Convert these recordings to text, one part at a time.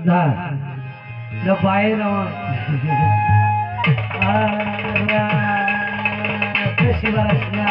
না না বাইরে আমার বেশি বাড়াস না।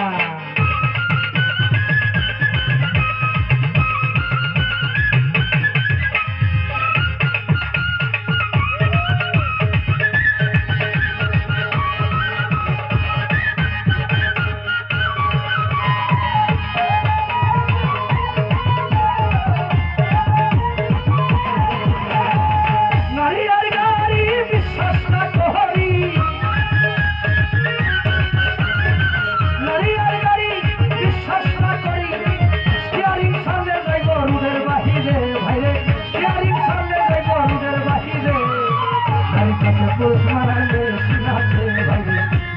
পুরুষ মারার বেশি নাচে ভাই,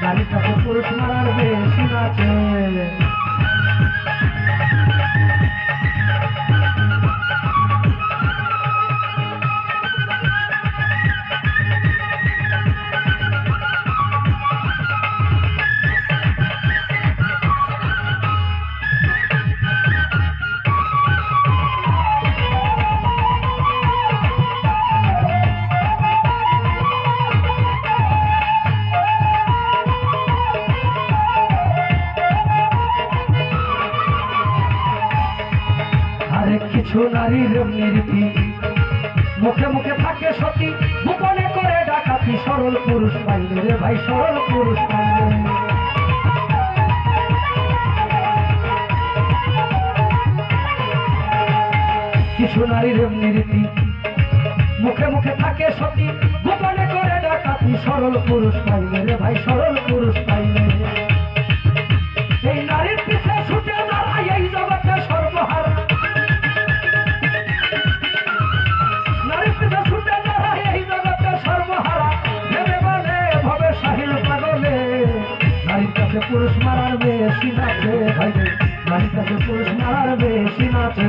নারীর কাছে পুরুষ মারার বেশি নাচে। কিছু নারীর নীতি মুখে মুখে থাকে সতী, গোপনে করে ডাকাতি, সরল পুরুষ পাইলে রে ভাই, সরল পুরুষ পাইলে। কিছু নারীর নীতি মুখে মুখে থাকে সতী, গোপনে করে ডাকাতি, সরল পুরুষ পাইলে রে ভাই, সরল পুরুষ পাইলে। এই নারীর পিছে ছুটে যারা এই জগতে সর্বহারা, পুরুষ মারার বেশি নাচে ভাই, নারীর কাছে পুরুষ মারার বেশি নাচে।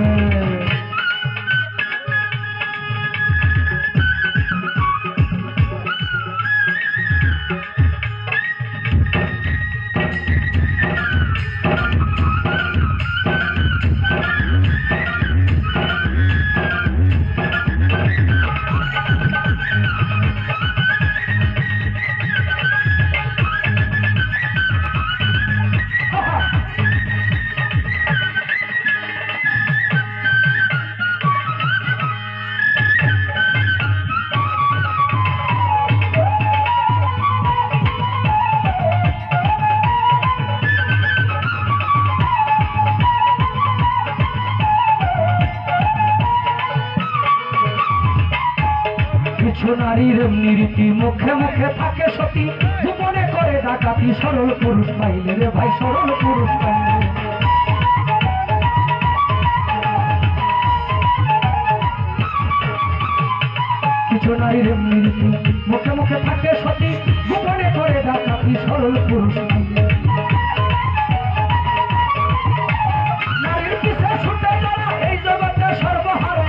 কিছু নারীর নীতি মুখে মুখে থাকে সতী, গোপনে করে ডাকাতি, সরল পুরুষ পাইলে রে ভাই, সরল পুরুষ পাইলে। কিছু নারীর নীতি মুখে মুখে থাকে সতী, গোপনে করে ডাকাতি, সরল পুরুষ পাইলে। নারীর পিছে ছুটে যারা এই জগতে সর্বহারা,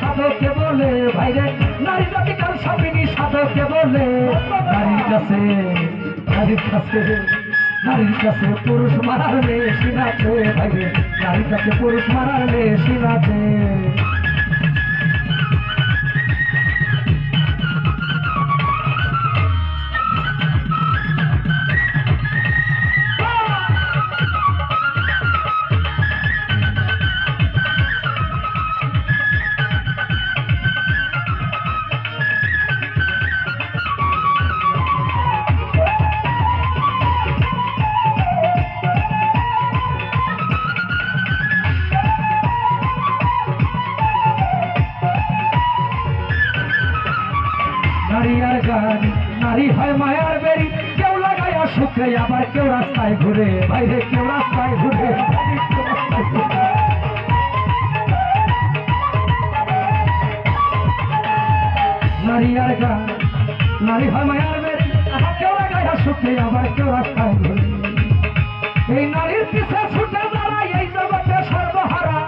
সাধকে বলে ভাইরে, নারী জাতি কাল সাপিনী সাধকে বলে। নারীর কাছে নারীর কাছে নারীর কাছে পুরুষ মারার বেশি নাচে ভাইরে, নারীর কাছে পুরুষ মারার বেশি নাচে। নারী হয় মায়ার বেরি, কেউ লাগাইয়া সুখে, আবার কেউ রাস্তায় ঘুরে বাইরে, কেউ রাস্তায় ঘুরে। নারী আর গান, নারী হয় মায়ার বেরি, কেউ লাগাইয়া সুখে, আবার কেউ রাস্তায় ঘুরে। এই নারীর পিছে ছুটে যারা এই জগতে সর্বহারা,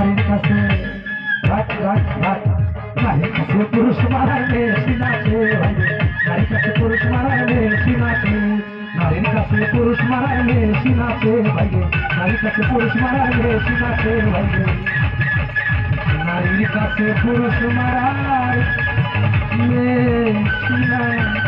নারীর কাছে রাখ রাখ রাখ নারীর কাছে পুরুষ মারার মেশিন আছে ভাই নারীর কাছে পুরুষ মারার মেশিন আছে নারীর কাছে পুরুষ মারার মেশিন আছে ভাই নারীর কাছে পুরুষ মারার মেশিন আছে ভাই নারীর কাছে পুরুষ মারার মেশিন আছে